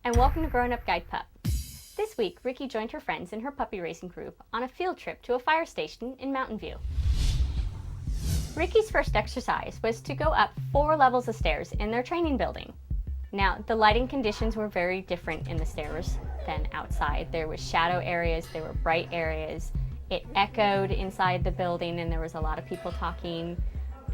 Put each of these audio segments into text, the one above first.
And welcome to Growing Up Guide Pup. This week, Ricky joined her friends in her puppy racing group on a field trip to a fire station in Mountain View. Ricky's first exercise was to go up 4 levels of stairs in their training building. Now, the lighting conditions were very different in the stairs than outside. There was shadow areas, there were bright areas. It echoed inside the building and there was a lot of people talking.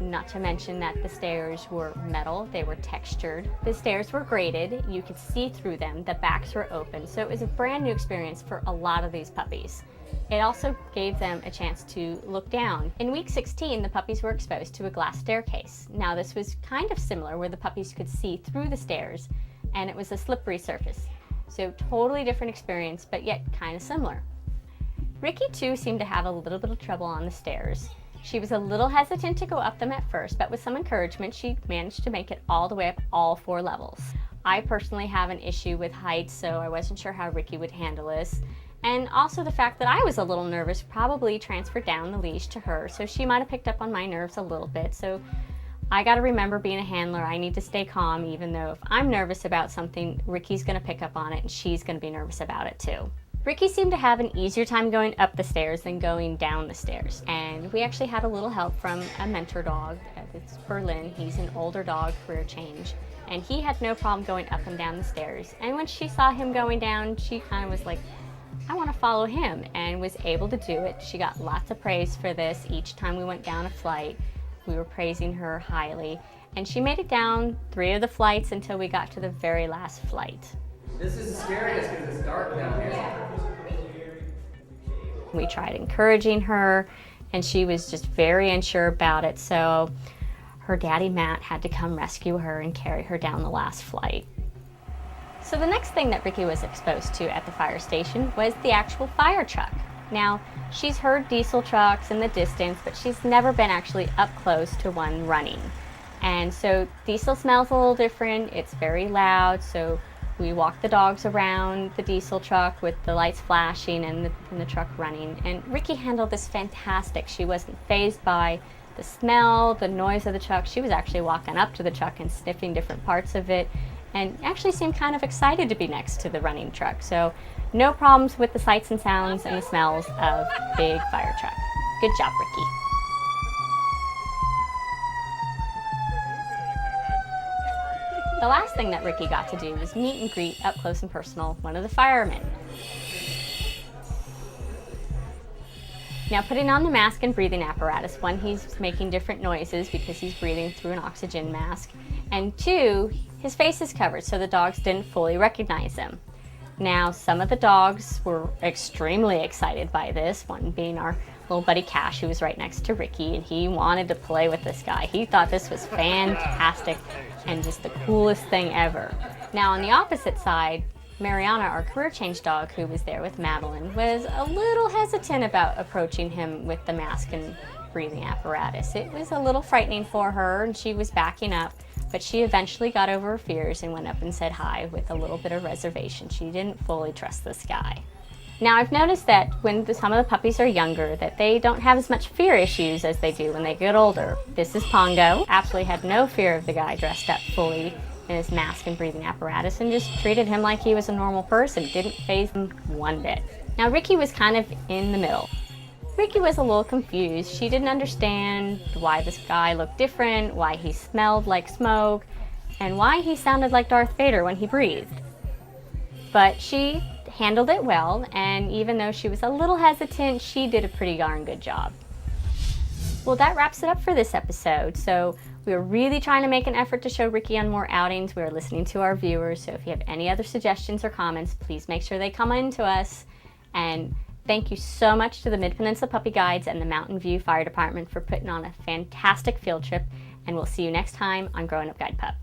Not to mention that the stairs were metal, they were textured. The stairs were graded, you could see through them, the backs were open, so it was a brand new experience for a lot of these puppies. It also gave them a chance to look down. In week 16, the puppies were exposed to a glass staircase. Now this was kind of similar where the puppies could see through the stairs and it was a slippery surface. So totally different experience, but yet kind of similar. Ricky too seemed to have a little bit of trouble on the stairs. She was a little hesitant to go up them at first, but with some encouragement, she managed to make it all the way up all 4 levels. I personally have an issue with heights, so I wasn't sure how Ricky would handle this. And also the fact that I was a little nervous probably transferred down the leash to her, so she might have picked up on my nerves a little bit. So I gotta remember, being a handler, I need to stay calm, even though if I'm nervous about something, Ricky's gonna pick up on it and she's gonna be nervous about it too. Ricky seemed to have an easier time going up the stairs than going down the stairs, and we actually had a little help from a mentor dog. It's Berlin. He's an older dog, career change, and he had no problem going up and down the stairs. And when she saw him going down, she kind of was like, I want to follow him, and was able to do it. She got lots of praise for this. Each time we went down a flight, we were praising her highly, and she made it down 3 of the flights until we got to the very last flight. This is the scariest because it's dark down here. We tried encouraging her, and she was just very unsure about it, so her daddy Matt had to come rescue her and carry her down the last flight. So the next thing that Ricky was exposed to at the fire station was the actual fire truck. Now, she's heard diesel trucks in the distance, but she's never been actually up close to one running. And so diesel smells a little different, it's very loud, so we walked the dogs around the diesel truck with the lights flashing and the truck running. And Ricky handled this fantastic. She wasn't fazed by the smell, the noise of the truck. She was actually walking up to the truck and sniffing different parts of it, and actually seemed kind of excited to be next to the running truck. So no problems with the sights and sounds and the smells of big fire truck. Good job, Ricky. The last thing that Ricky got to do was meet and greet up close and personal one of the firemen. Now, putting on the mask and breathing apparatus, 1, he's making different noises because he's breathing through an oxygen mask, and 2, his face is covered so the dogs didn't fully recognize him. Now, some of the dogs were extremely excited by this, one being our little buddy Cash, who was right next to Ricky, and he wanted to play with this guy. He thought this was fantastic and just the coolest thing ever. Now, on the opposite side, Mariana, our career change dog who was there with Madeline, was a little hesitant about approaching him with the mask and breathing apparatus. It was a little frightening for her, and she was backing up, but she eventually got over her fears and went up and said hi with a little bit of reservation. She didn't fully trust this guy. Now, I've noticed that when some of the puppies are younger, that they don't have as much fear issues as they do when they get older. This is Pongo. Absolutely had no fear of the guy dressed up fully in his mask and breathing apparatus, and just treated him like he was a normal person. Didn't faze him one bit. Now, Ricky was kind of in the middle. Ricky was a little confused. She didn't understand why this guy looked different, why he smelled like smoke, and why he sounded like Darth Vader when he breathed. But she handled it well, and even though she was a little hesitant, she did a pretty darn good job. Well, that wraps it up for this episode. So we are really trying to make an effort to show Ricky on more outings. We are listening to our viewers, so if you have any other suggestions or comments, please make sure they come in to us. And thank you so much to the Mid-Peninsula Puppy Guides and the Mountain View Fire Department for putting on a fantastic field trip, and we'll see you next time on Growing Up Guide Pup.